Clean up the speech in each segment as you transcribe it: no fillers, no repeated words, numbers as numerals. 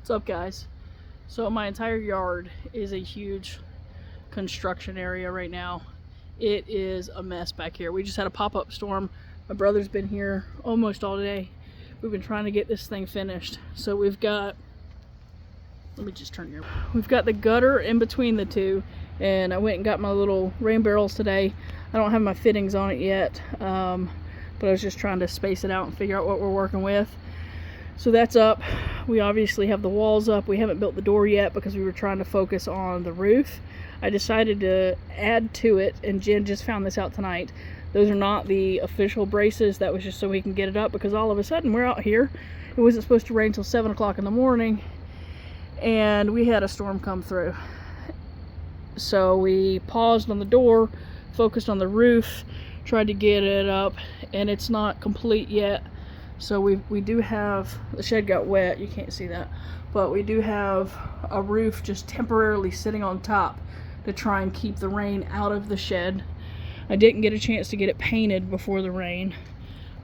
What's up, guys? So my entire yard is a huge construction area right now. It is a mess back here. We just had a pop-up storm. My brother's been here almost all day. We've been trying to get this thing finished. So we've got, let me just turn here. We've got the gutter in between the two, and I went and got my little rain barrels today. I don't have my fittings on it yet, but I was just trying to space it out and figure out what we're working with. So that's up. We obviously have the walls up. We haven't built the door yet because we were trying to focus on the roof. I decided to add to it, and Jen just found this out tonight. Those are not the official braces. That was just so we can get it up, because all of a sudden we're out here. It wasn't supposed to rain until 7 o'clock in the morning, and we had a storm come through. So we paused on the door, focused on the roof, tried to get it up, and it's not complete yet. So we do have, the shed got wet, you can't see that, but we do have a roof just temporarily sitting on top to try and keep the rain out of the shed. I didn't get a chance to get it painted before the rain,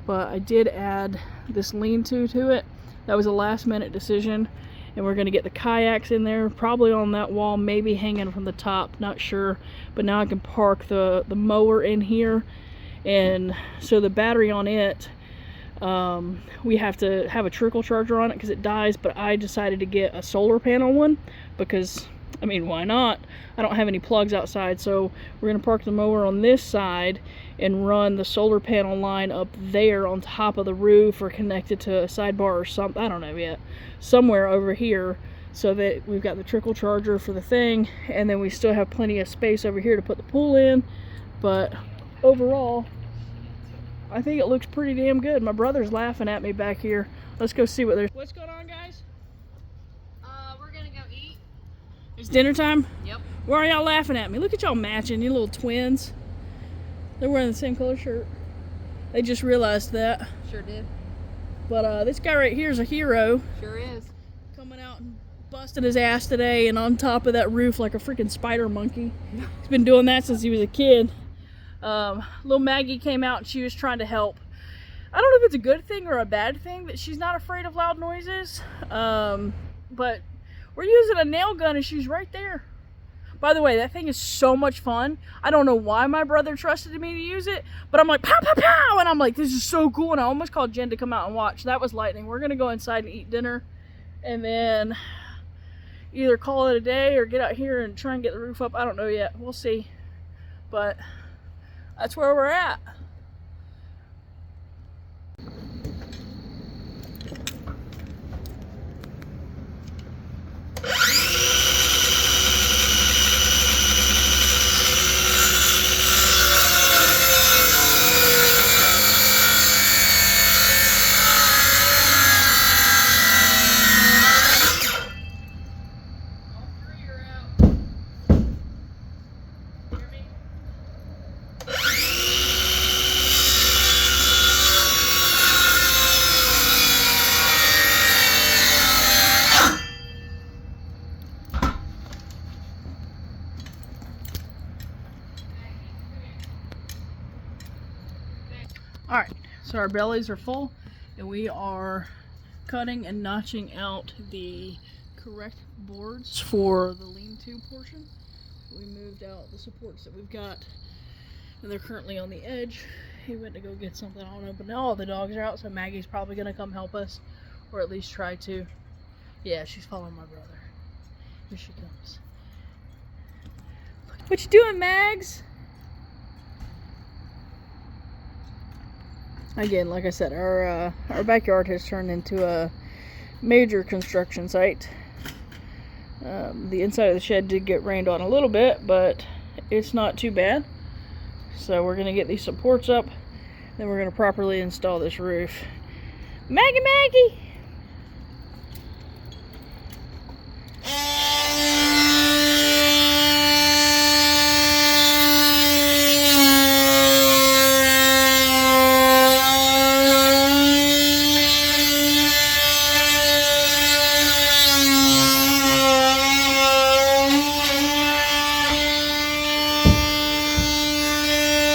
but I did add this lean-to to it. That was a last-minute decision, and we're going to get the kayaks in there, probably on that wall, maybe hanging from the top, not sure. But now I can park the mower in here, and so the battery on it, we have to have a trickle charger on it because it dies, but I decided to get a solar panel one because, I mean, why not? I don't have any plugs outside, so we're going to park the mower on this side and run the solar panel line up there on top of the roof, or connect it to a sidebar or something, I don't know yet, somewhere over here, so that we've got the trickle charger for the thing, and then we still have plenty of space over here to put the pool in. But overall, I think it looks pretty damn good. My brother's laughing at me back here. Let's go see what there's. What's going on, guys? We're gonna go eat. It's dinner time? Yep. Why are y'all laughing at me? Look at y'all matching, you little twins. They're wearing the same color shirt. They just realized that. Sure did. But this guy right here is a hero. Sure is. Coming out and busting his ass today and on top of that roof like a freaking spider monkey. He's been doing that since he was a kid. Little Maggie came out and she was trying to help. I don't know if it's a good thing or a bad thing that she's not afraid of loud noises, but we're using a nail gun and she's right there. By the way, that thing is so much fun. I don't know why my brother trusted me to use it, but I'm like, pow, pow, pow, and I'm like, this is so cool, and I almost called Jen to come out and watch. That was lightning. We're gonna go inside and eat dinner, and then either call it a day or get out here and try and get the roof up. I don't know yet. We'll see. But that's where we're at. Alright, so our bellies are full and we are cutting and notching out the correct boards for the lean-to portion. We moved out the supports that we've got and they're currently on the edge. He went to go get something, I don't know, but now all the dogs are out, so Maggie's probably going to come help us, or at least try to. Yeah, she's following my brother. Here she comes. What you doing, Mags? Again, like I said, our backyard has turned into a major construction site. The inside of the shed did get rained on a little bit, but it's not too bad. So we're going to get these supports up, then we're going to properly install this roof. Maggie, Maggie!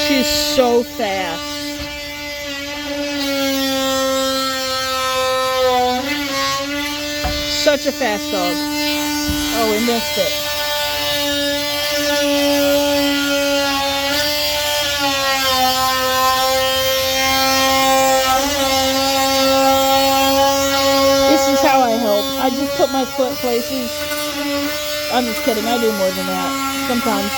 She's so fast. such a fast dog. Oh, we missed it. This is how I help. I just put my foot places. I'm just kidding. I do more than that sometimes.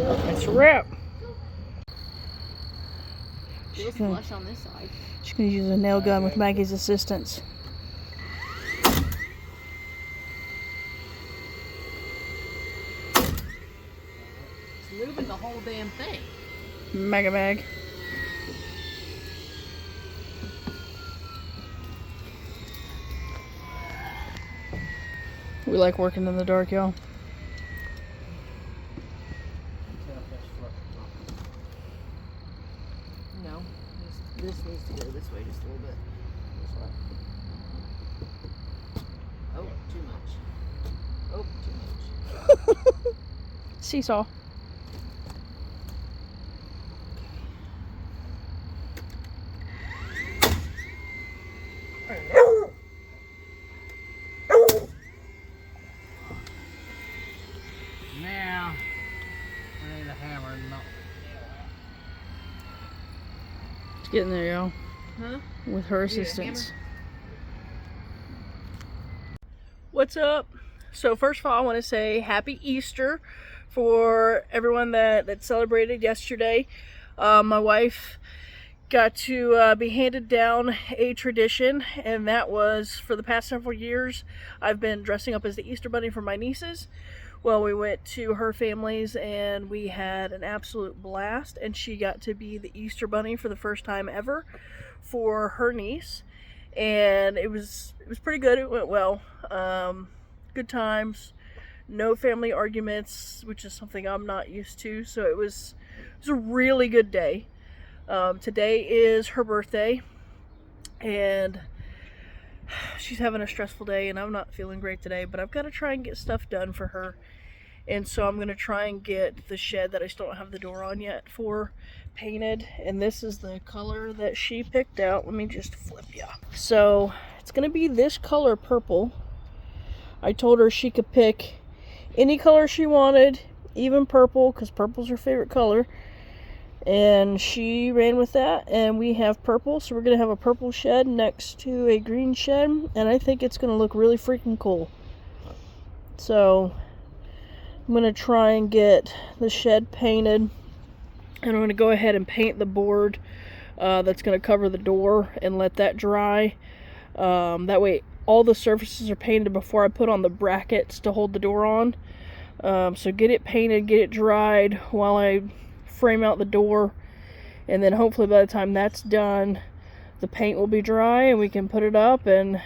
That's a wrap. Feels flush on this side. She's going to use a nail gun with Maggie's assistance. It's moving the whole damn thing. Mag. We like working in the dark, y'all. No, this needs to go this way just a little bit. Oh, too much. Oh, too much. Seesaw. Now, I need a hammer and not. It's getting there, y'all. Huh? With her You need a assistance. What's up? So first of all, I want to say happy Easter for everyone that celebrated yesterday. My wife got to be handed down a tradition, and that was for the past several years I've been dressing up as the Easter Bunny for my nieces. Well, we went to her family's and we had an absolute blast, and she got to be the Easter Bunny for the first time ever for her niece, and it was pretty good. It went well. Good times, no family arguments, which is something I'm not used to, so it was a really good day. Today is her birthday, and she's having a stressful day, and I'm not feeling great today, but I've got to try and get stuff done for her. And so I'm going to try and get the shed that I still don't have the door on yet for painted. And this is the color that she picked out. Let me just flip ya. So it's going to be this color purple. I told her she could pick any color she wanted, even purple, because purple's her favorite color. And she ran with that, and we have purple. So we're going to have a purple shed next to a green shed. And I think it's going to look really freaking cool. So I'm going to try and get the shed painted, and I'm going to go ahead and paint the board that's going to cover the door and let that dry. That way all the surfaces are painted before I put on the brackets to hold the door on. So get it painted, get it dried while I frame out the door, and then hopefully by the time that's done, the paint will be dry and we can put it up, and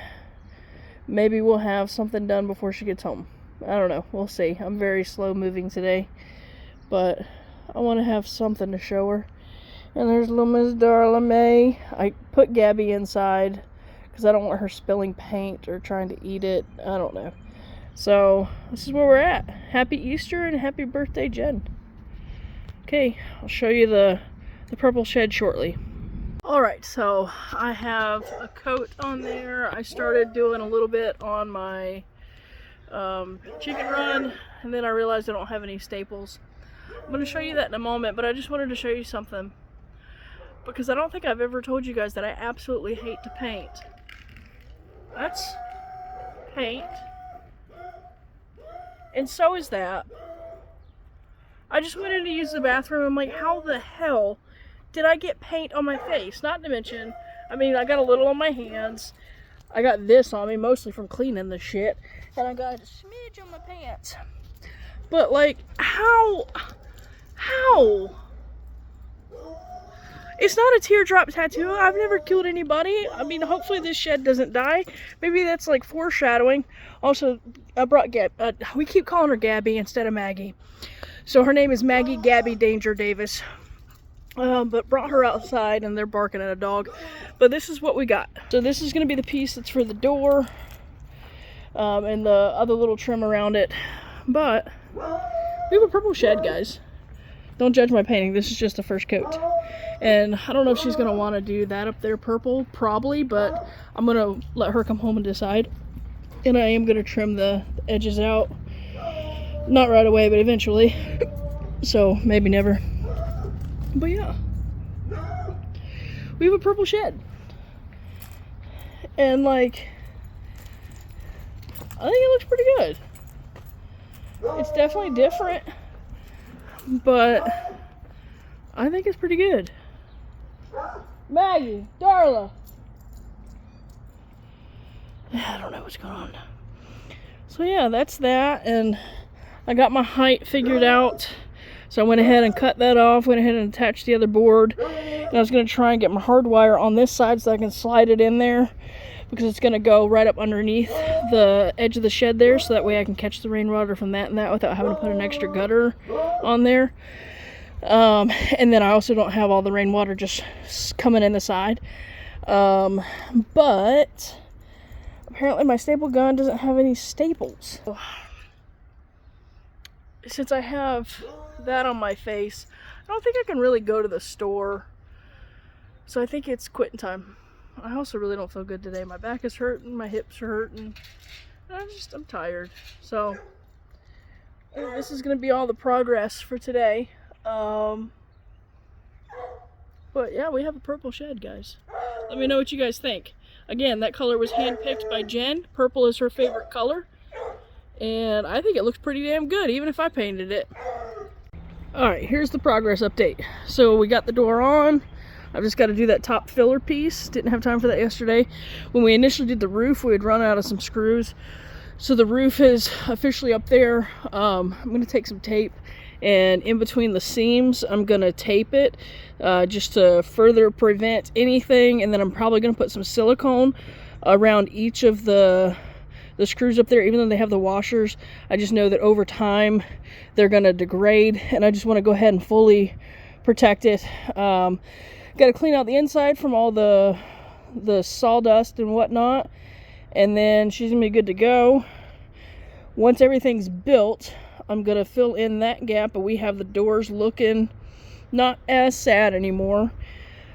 maybe we'll have something done before she gets home. I don't know. We'll see. I'm very slow moving today, but I want to have something to show her. And there's little Miss Darla May. I put Gabby inside because I don't want her spilling paint or trying to eat it. I don't know. So this is where we're at. Happy Easter and happy birthday, Jen. Okay, I'll show you the purple shed shortly. Alright, so I have a coat on there. I started doing a little bit on my chicken run, and then I realized I don't have any staples. I'm going to show you that in a moment, but I just wanted to show you something, because I don't think I've ever told you guys that I absolutely hate to paint. That's paint, and so is that. I just went in to use the bathroom. I'm like, how the hell did I get paint on my face? Not to mention, I mean, I got a little on my hands. I got this on me, mostly from cleaning the shit. And I got a smidge on my pants. But, like, how? It's not a teardrop tattoo. I've never killed anybody. I mean, hopefully this shed doesn't die. Maybe that's like foreshadowing. Also, I brought Gab. We keep calling her Gabby instead of Maggie. So her name is Maggie Gabby Danger Davis. But brought her outside and they're barking at a dog. But this is what we got. So this is going to be the piece that's for the door. And the other little trim around it. But we have a purple shed, guys. Don't judge my painting. This is just the first coat. And I don't know if she's going to want to do that up there purple. Probably. But I'm going to let her come home and decide. And I am going to trim the edges out. Not right away, but eventually. So maybe never. But yeah. We have a purple shed. And like, I think it looks pretty good. It's definitely different, but I think it's pretty good. Maggie, Darla. I don't know what's going on. So yeah, that's that, and I got my height figured out. So I went ahead and cut that off, went ahead and attached the other board. And I was going to try and get my hard wire on this side so I can slide it in there, because it's going to go right up underneath the edge of the shed there, so that way I can catch the rainwater from that and that without having to put an extra gutter on there. And then I also don't have all the rainwater just coming in the side. But apparently my staple gun doesn't have any staples. Since I have that on my face, I don't think I can really go to the store. So I think it's quitting time. I also really don't feel good today. My back is hurting, my hips are hurting. I'm tired. So this is going to be all the progress for today. But yeah, we have a purple shed, guys. Let me know what you guys think. Again, that color was handpicked by Jen. Purple is her favorite color. And I think it looks pretty damn good, even if I painted it. Alright, here's the progress update. So we got the door on. I've just got to do that top filler piece. Didn't have time for that yesterday. When we initially did the roof, we had run out of some screws. So the roof is officially up there. I'm going to take some tape, and in between the seams, I'm going to tape it just to further prevent anything. And then I'm probably going to put some silicone around each of the screws up there, even though they have the washers. I just know that over time they're going to degrade, and I just want to go ahead and fully protect it. Got to clean out the inside from all the sawdust and whatnot, and then she's gonna be good to go. Once everything's built, I'm gonna fill in that gap, but we have the doors looking not as sad anymore.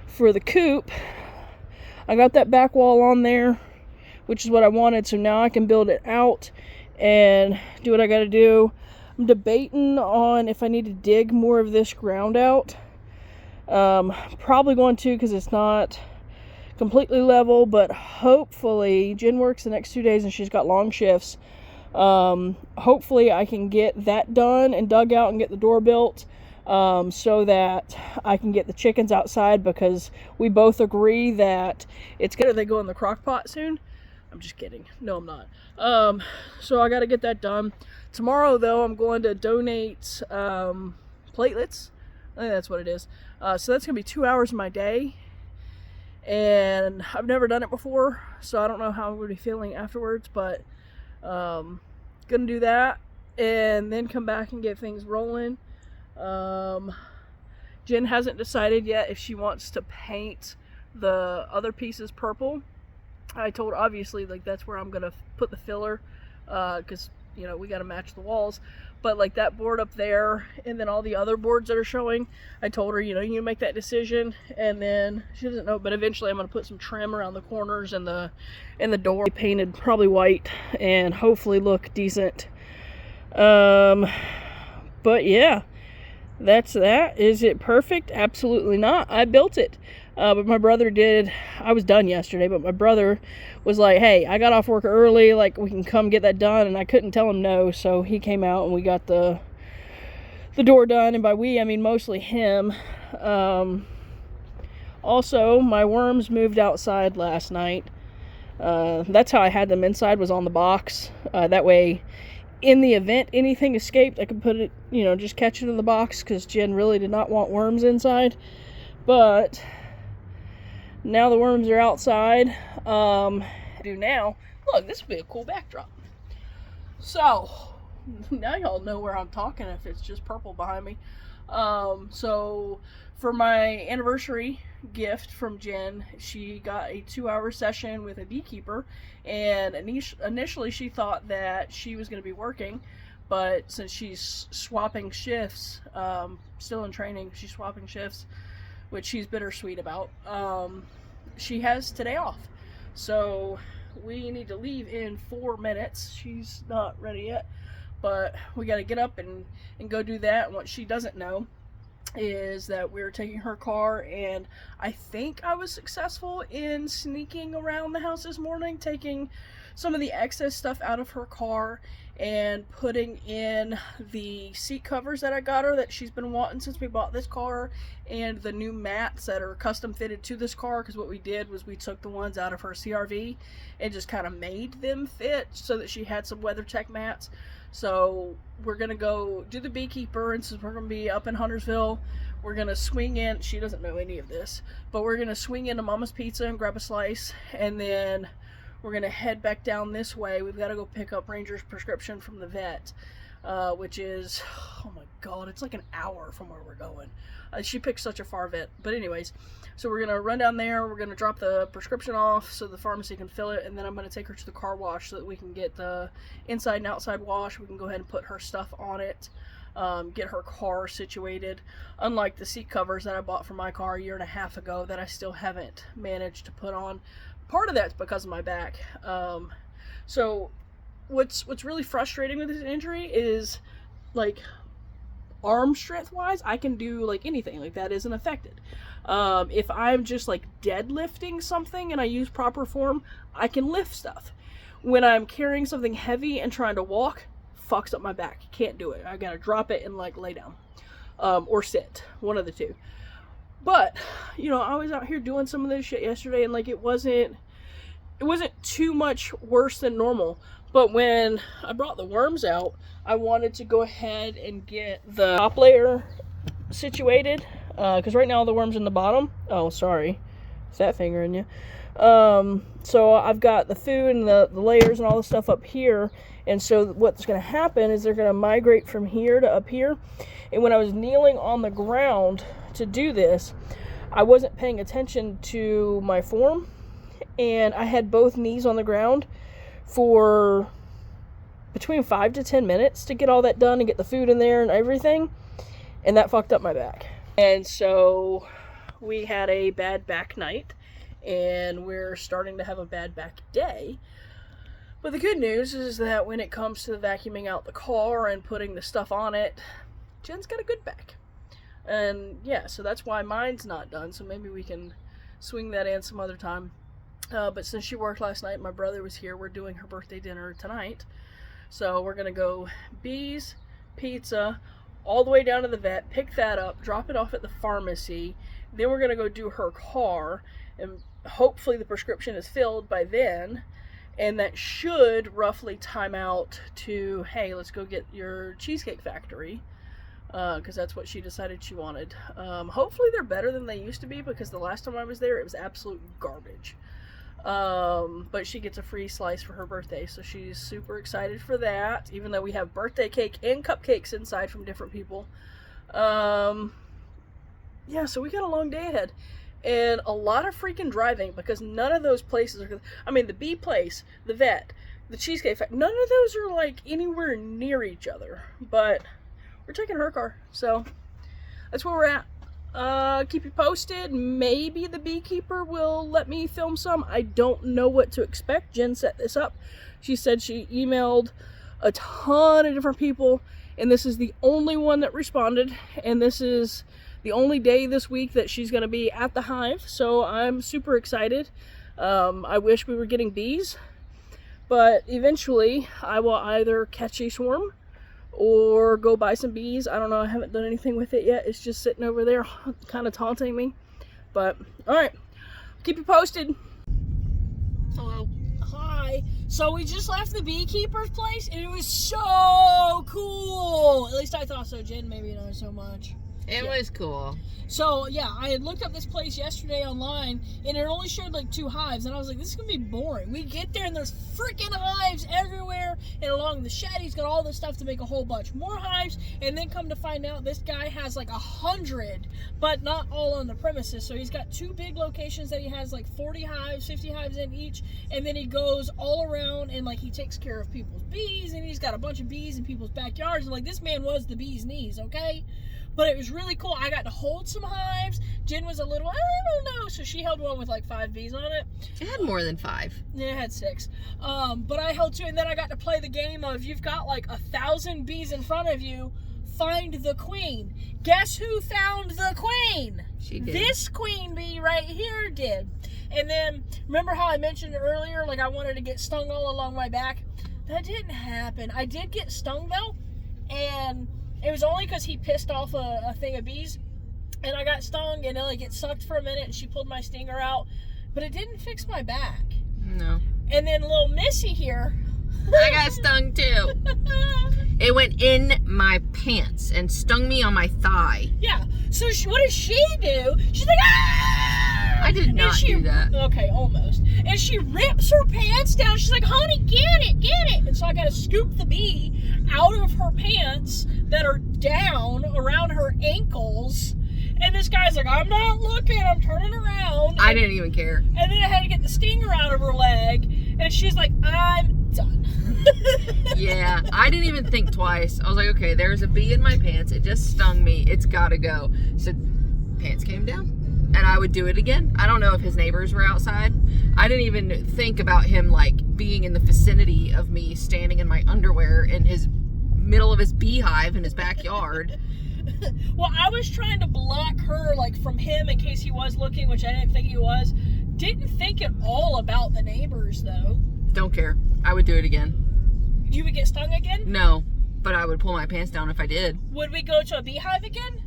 For the coop, I got that back wall on there, which is what I wanted, so now I can build it out and do what I gotta do. I'm debating on if I need to dig more of this ground out. Probably going to, because it's not completely level, but hopefully Jen works the next 2 days and she's got long shifts. Hopefully I can get that done and dug out and get the door built, so that I can get the chickens outside, because we both agree that it's good. Are they go in the crock pot soon? I'm just kidding. No, I'm not. So I got to get that done. Tomorrow, though, I'm going to donate platelets. I think that's what it is. So that's going to be 2 hours of my day. And I've never done it before, so I don't know how I'm going to be feeling afterwards. But going to do that and then come back and get things rolling. Jen hasn't decided yet if she wants to paint the other pieces purple. I told her, obviously, like, that's where I'm going to put the filler, because, you know, we got to match the walls. But like that board up there, and then all the other boards that are showing, I told her, you know, you make that decision. And then she doesn't know, but eventually I'm going to put some trim around the corners and the door, painted probably white, and hopefully look decent. But yeah, that's that. Is it perfect? Absolutely not. I built it. But my brother did. I was done yesterday, but my brother was like, hey, I got off work early, like, we can come get that done. And I couldn't tell him no, so he came out and we got the door done. And by we, I mean mostly him. Also, my worms moved outside last night. That's how I had them inside, was on the box. That way, in the event anything escaped, I could put it, you know, just catch it in the box, because Jen really did not want worms inside. But now the worms are outside. Do now, look, this would be a cool backdrop. So now y'all know where I'm talking if it's just purple behind me. So for my anniversary gift from Jen, she got a 2-hour session with a beekeeper, and initially she thought that she was going to be working, but since she's swapping shifts, still in training, she's swapping shifts, which she's bittersweet about. She has today off, so we need to leave in 4 minutes. She's not ready yet, but we got to get up and go do that. And what she doesn't know is that we're taking her car, and I think I was successful in sneaking around the house this morning, taking some of the excess stuff out of her car and putting in the seat covers that I got her that she's been wanting since we bought this car, and the new mats that are custom fitted to this car, because what we did was we took the ones out of her CRV and just kind of made them fit so that she had some WeatherTech mats. So we're gonna go do the beekeeper, and since we're gonna be up in Huntersville, we're gonna swing in, she doesn't know any of this, but we're gonna swing into Mama's Pizza and grab a slice, and then we're gonna head back down this way. We've got to go pick up Ranger's prescription from the vet, which is, oh my god, it's like an hour from where we're going. She picked such a far vet. But anyways, so we're gonna run down there, we're gonna drop the prescription off so the pharmacy can fill it, and then I'm gonna take her to the car wash so that we can get the inside and outside wash. We can go ahead and put her stuff on it, get her car situated, unlike the seat covers that I bought for my car 1.5 years ago that I still haven't managed to put on. Part of that's because of my back. So what's really frustrating with this injury is, like, arm strength wise, I can do like anything, like that isn't affected. If I'm just like deadlifting something and I use proper form, I can lift stuff. When I'm carrying something heavy and trying to walk, fucks up my back. Can't do it. I gotta drop it and like lay down, or sit, one of the two. But, you know, I was out here doing some of this shit yesterday, and like it wasn't too much worse than normal. But when I brought the worms out, I wanted to go ahead and get the top layer situated, because right now the worms in the bottom. Oh, sorry, fat finger in you. So I've got the food and the layers and all the stuff up here, and so what's going to happen is they're going to migrate from here to up here. And when I was kneeling on the ground to do this, I wasn't paying attention to my form, and I had both knees on the ground for between 5 to 10 minutes to get all that done and get the food in there and everything, and that fucked up my back. And so we had a bad back night, and we're starting to have a bad back day. But the good news is that when it comes to vacuuming out the car and putting the stuff on it, Jen's got a good back. And yeah, so that's why mine's not done, so maybe we can swing that in some other time. But since she worked last night, my brother was here, we're doing her birthday dinner tonight. So we're gonna go bees, pizza, all the way down to the vet, pick that up, drop it off at the pharmacy. Then we're gonna go do her car, and hopefully the prescription is filled by then. And that should roughly time out to, hey, let's go get your Cheesecake Factory, because that's what she decided she wanted. Hopefully they're better than they used to be, because the last time I was there, it was absolute garbage. But she gets a free slice for her birthday, so she's super excited for that, even though we have birthday cake and cupcakes inside from different people. Yeah, so we got a long day ahead. And a lot of freaking driving, because none of those places are, I mean, the bee place, the vet, the Cheesecake Factory, none of those are like anywhere near each other. But we're taking her car, so that's where we're at. Keep you posted. Maybe the beekeeper will let me film some. I don't know what to expect. Jen set this up. She said she emailed a ton of different people, and this is the only one that responded, and this is the only day this week that she's going to be at the hive, so I'm super excited. I wish we were getting bees, but eventually I will either catch a swarm or go buy some bees. I don't know, I haven't done anything with it yet. It's just sitting over there kind of taunting me. But alright, keep you posted. Hello. Hi. So we just left the beekeeper's place, and it was so cool. At least I thought so. Jen maybe not so much. It was cool. So, yeah, I had looked up this place yesterday online, and it only showed, like, 2 hives, and I was like, this is going to be boring. We get there, and there's freaking hives everywhere, and along the shed, he's got all this stuff to make a whole bunch more hives, and then come to find out, this guy has, like, 100, but not all on the premises, so he's got 2 big locations that he has, like, 40 hives, 50 hives in each, and then he goes all around, and, like, he takes care of people's bees, and he's got a bunch of bees in people's backyards, and, like, this man was the bee's knees, okay? But it was really cool. I got to hold some hives. Jen was a little, I don't know. So she held one with like 5 bees on it. It had more than 5. Yeah, it had 6. But I held 2. And then I got to play the game of you've got like 1,000 bees in front of you. Find the queen. Guess who found the queen? She did. This queen bee right here did. And then, remember how I mentioned earlier, like I wanted to get stung all along my back? That didn't happen. I did get stung though. And it was only because he pissed off a thing of bees, and I got stung, and like it sucked for a minute, and she pulled my stinger out, but it didn't fix my back. No. And then little Missy here, I got stung too. It went in my pants and stung me on my thigh. Yeah. So what does she do? She's like, ah! I did not do that. Okay, almost. And she rips her pants down. She's like, honey, get it. And so I got to scoop the bee out of her pants that are down around her ankles. And this guy's like, I'm not looking. I'm turning around. I didn't even care. And then I had to get the stinger out of her leg. And she's like, I'm done. Yeah, I didn't even think twice. I was like, okay, there's a bee in my pants. It just stung me. It's got to go. So pants came down. And I would do it again. I don't know if his neighbors were outside. I didn't even think about him like being in the vicinity of me standing in my underwear in his middle of his beehive in his backyard. Well, I was trying to block her like from him in case he was looking, which I didn't think he was. Didn't think at all about the neighbors though. Don't care. I would do it again. You would get stung again? No, but I would pull my pants down if I did. Would we go to a beehive again?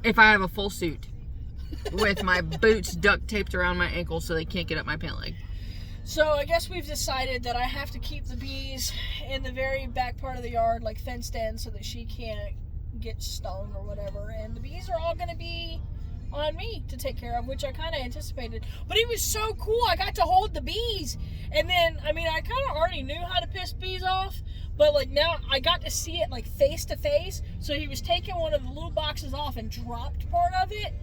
If I have a full suit with my boots duct taped around my ankles so they can't get up my pant leg. So I guess we've decided that I have to keep the bees in the very back part of the yard, like fenced in, so that she can't get stung or whatever. And the bees are all going to be on me to take care of, which I kind of anticipated. But it was so cool. I got to hold the bees. And then, I mean, I kind of already knew how to piss bees off. But, like, now I got to see it, like, face to face. So he was taking one of the little boxes off and dropped part of it.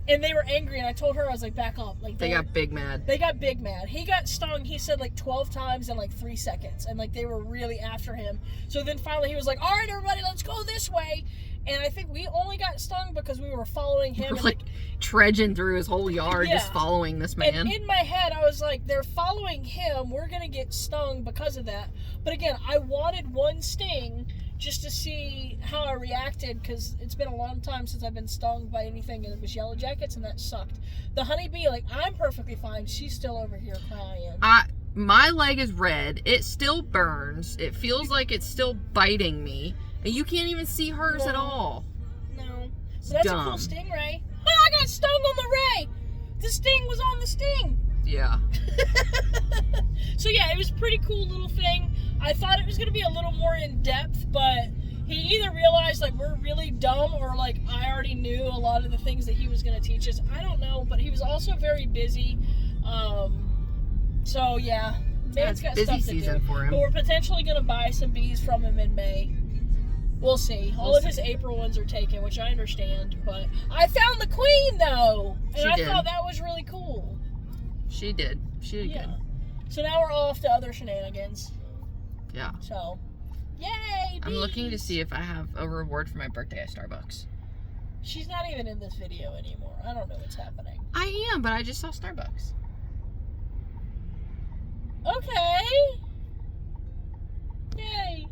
And they were angry. And I told her, I was like, back up. Like, they got big mad. They got big mad. He got stung, he said, like, 12 times in, like, 3 seconds. And, like, they were really after him. So then finally he was like, all right, everybody, let's go this way. And I think we only got stung because we were following him. We're like trudging through his whole yard, just following this man. And in my head, I was like, they're following him. We're going to get stung because of that. But again, I wanted one sting just to see how I reacted, because it's been a long time since I've been stung by anything, and it was yellow jackets, and that sucked. The honeybee, like, I'm perfectly fine. She's still over here crying. My leg is red. It still burns. It feels like it's still biting me. And you can't even see hers at all. No. So that's a cool stingray. Oh, I got stung on the ray. The sting was on the sting. Yeah. So yeah, it was a pretty cool little thing. I thought it was going to be a little more in depth, but he either realized like we're really dumb, or like I already knew a lot of the things that he was going to teach us. I don't know, but he was also very busy. So yeah, man's got busy stuff to season do. for him. But we're potentially going to buy some bees from him in May. We'll see. All of his April ones are taken, which I understand. But I found the queen, though. And I thought that was really cool. She did. She did good. So now we're off to other shenanigans. Yeah. So, yay, bees. I'm looking to see if I have a reward for my birthday at Starbucks. She's not even in this video anymore. I don't know what's happening. I am, but I just saw Starbucks. Okay. Yay.